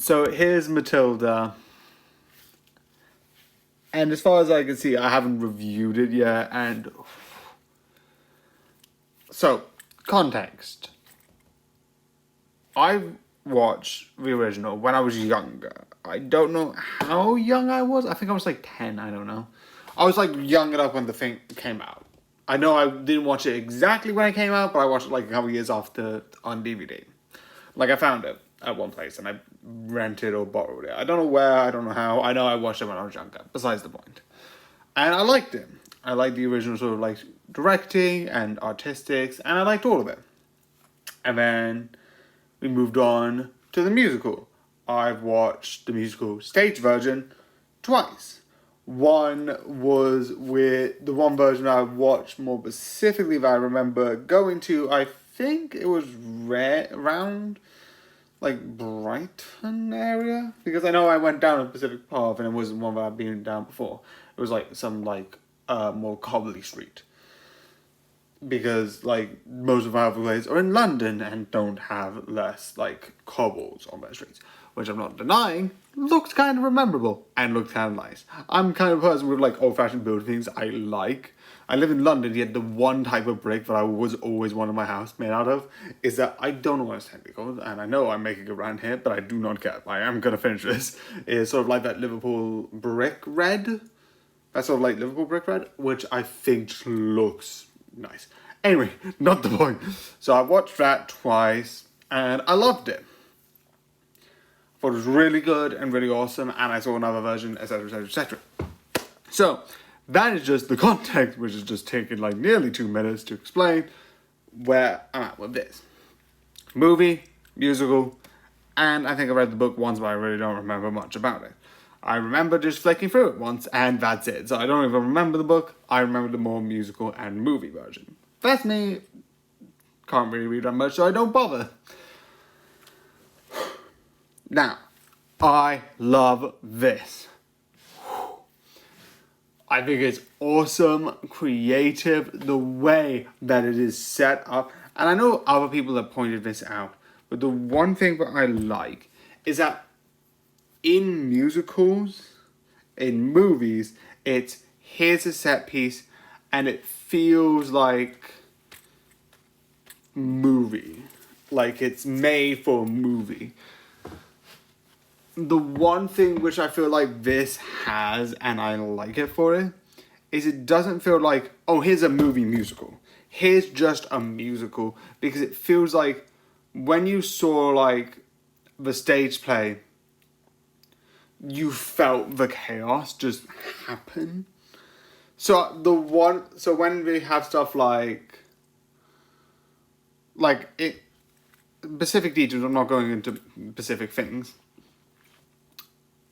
So here's Matilda. And as far as I can see, I haven't reviewed it yet. And so, context. I watched the original when I was younger. I don't know how young I was. I think I was like 10, I don't know. I was like young enough when the thing came out. I know I didn't watch it exactly when it came out, but I watched it like a couple years after on DVD. Like I found it at one place and I rented or borrowed it. I don't know where, I don't know how. I know I watched it when I was younger. Besides the point. And I liked it. I liked the original sort of like directing and artistics, and I liked all of it. And then we moved on to the musical. I've watched the musical stage version twice. One was with the one version I watched more specifically that I remember going to, I think it was around like Brighton area, because I know I went down a Pacific Path and it wasn't one that I'd been down before. It was like some like more cobbly street, because like most of our places are in London and don't have less like cobbles on their streets, which I'm not denying looks kind of memorable and looks kind of nice. I'm kind of a person with like old-fashioned building things I like. I live in London, yet the one type of brick that I was always wanted my house made out of is that I don't know what it's technically called, and I know I'm making a rant here, but I do not care. I am going to finish this. It's sort of like that Liverpool brick red. That's sort of like Liverpool brick red, which I think just looks nice. Anyway, not the point. So I watched that twice, and I loved it. I thought it was really good and really awesome, and I saw another version, etc, etc, etc. So, that is just the context, which is just taking like nearly 2 minutes to explain where I'm at with this. Movie, musical, and I think I read the book once, but I really don't remember much about it. I remember just flicking through it once, and that's it. So I don't even remember the book, I remember the more musical and movie version. That's me. Can't really read that much, so I don't bother. Now, I love this. I think it's awesome, creative, the way that it is set up. And I know other people have pointed this out, but the one thing that I like is that in musicals, in movies, it's here's a set piece and it feels like movie. Like it's made for a movie. The one thing which I feel like this has, and I like it for it, is it doesn't feel like, oh, here's a movie musical. Here's just a musical. Because it feels like when you saw like the stage play, you felt the chaos just happen. So when we have stuff like it, specific details, I'm not going into specific things,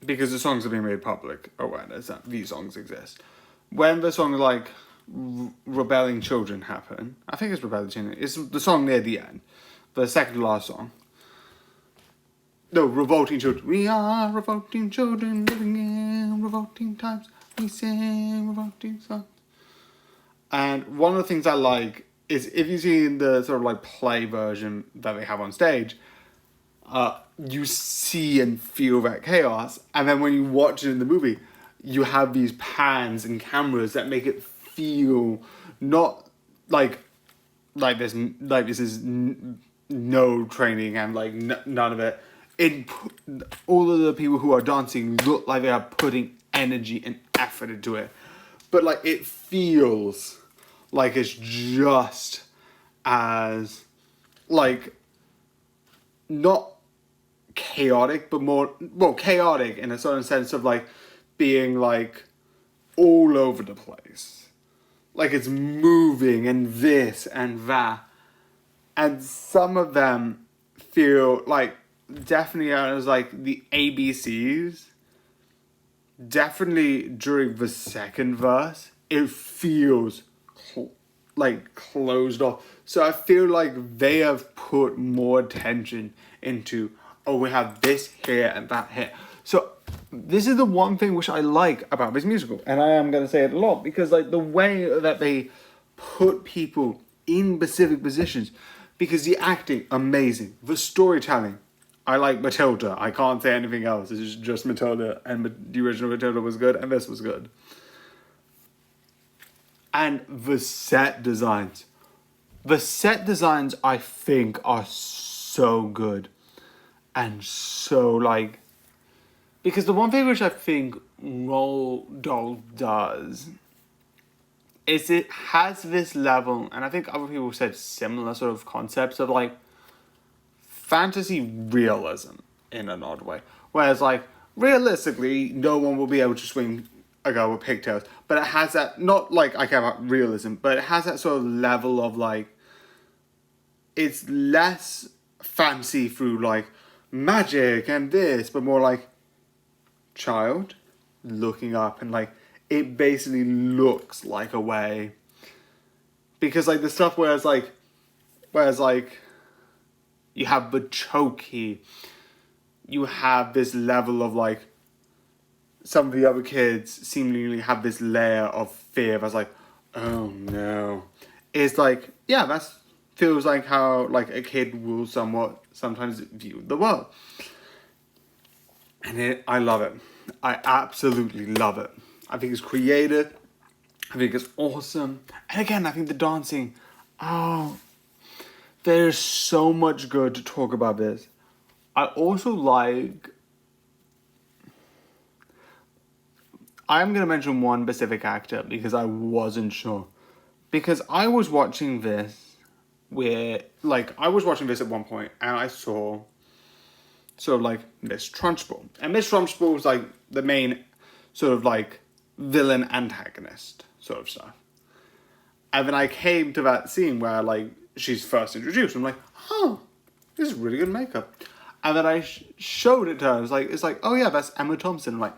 because the songs are being made public awareness that these songs exist. When the song like Rebelling Children happen, I think it's Rebelling Children, it's the song near the end, the second to last song. No, Revolting Children. We are revolting children living in revolting times. We sing revolting songs. And one of the things I like is if you see the sort of like play version that they have on stage, you see and feel that chaos, and then when you watch it in the movie, you have these pans and cameras that make it feel not like this is no training and like none of it. All of the people who are dancing look like they are putting energy and effort into it, but like it feels like it's just as like not chaotic, but more, well, chaotic in a certain sense of like being like all over the place. Like it's moving and this and that. And some of them feel like definitely as like the ABCs. Definitely during the second verse, it feels like closed off. So I feel like they have put more attention into, oh, we have this here and that here. So this is the one thing which I like about this musical, and I am going to say it a lot, because like the way that they put people in specific positions, because the acting, amazing. The storytelling, I like Matilda. I can't say anything else. It's just Matilda, and the original Matilda was good, and this was good. And the set designs. The set designs, I think, are so good. And so, like... Because the one thing which I think Roald Dahl does is it has this level, and I think other people said similar sort of concepts of, like, fantasy realism in an odd way. Whereas, like, realistically, no one will be able to swing a girl with pigtails. But it has that, not like I care about realism, but it has that sort of level of, like, it's less fancy through, like, magic and this, but more like child looking up, and, like, it basically looks like a way. Because, like, the stuff whereas you have the chokey, you have this level of, like, some of the other kids seemingly have this layer of fear that's like, oh no. It's like, yeah, that's feels like how, like, a kid will sometimes view the world. And I love it. I absolutely love it. I think it's creative. I think it's awesome. And again, I think the dancing, there's so much good to talk about this. I also like... I'm going to mention one specific actor because I wasn't sure. Because I was watching this at one point and I saw sort of, like, Miss Trunchbull. And Miss Trunchbull was, like, the main sort of, like, villain antagonist sort of stuff. And then I came to that scene where, like, she's first introduced. I'm like, oh, this is really good makeup. And then I showed it to her. It's like, oh yeah, that's Emma Thompson. I'm like,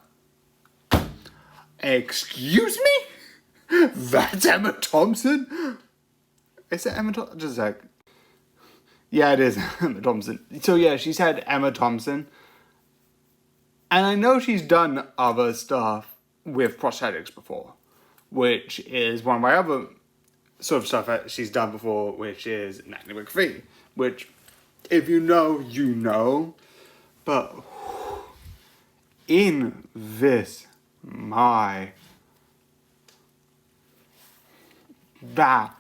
excuse me? That's Emma Thompson? Is it Emma Thompson? Just a sec. Yeah, it is Emma Thompson. So yeah, she said Emma Thompson. And I know she's done other stuff with prosthetics before, which is one of my other sort of stuff that she's done before, which is Natalie McPhee, which, if you know, you know. But in this, that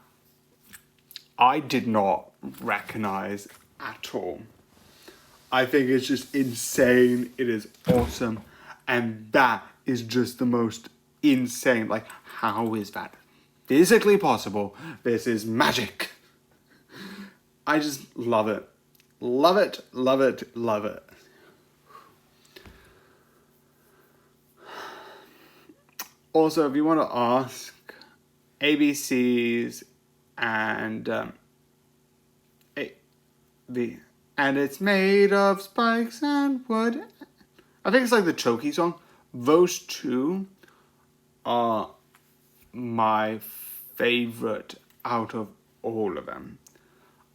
I did not recognize at all. I think it's just insane. It is awesome. And that is just the most insane. Like, how is that physically possible? This is magic. I just love it. Love it, love it, love it. Also, if you want to ask, ABC's and and it's made of spikes and wood. I think it's like the Chokey song. Those two are my favorite out of all of them.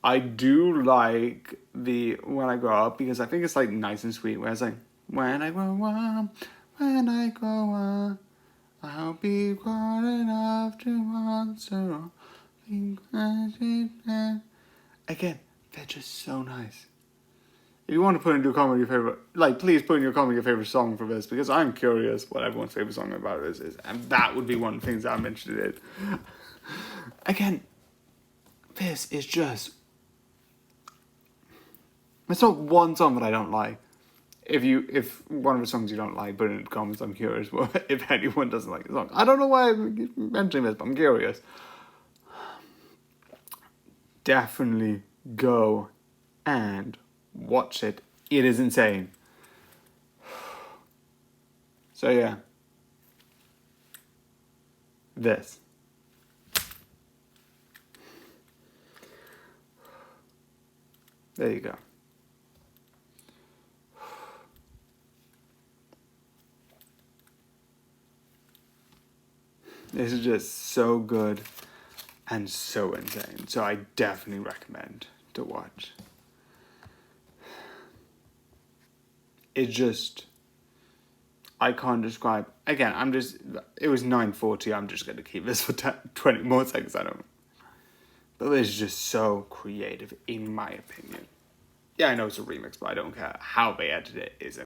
I do like the When I Grow Up because I think it's, like, nice and sweet. Where it's like, when I grow up, I'll be grown enough to answer all things. Again, they're just so nice. If you want to put into a comment your favorite, like, please put in your comment your favorite song for this, because I'm curious what everyone's favorite song about this is, and that would be one of the things I'm interested in. Again, this is just... It's not one song that I don't like. If one of the songs you don't like, put it in the comments. I'm curious if anyone doesn't like the song. I don't know why I'm mentioning this, but I'm curious. Definitely go and watch it. It is insane. So yeah. This. There you go. This is just so good and so insane. So I definitely recommend to watch. It just... I can't describe... Again, it was 9:40. I'm just going to keep this for 20 more seconds. I don't know. But it's just so creative, in my opinion. Yeah, I know it's a remix, but I don't care how they edit it. Is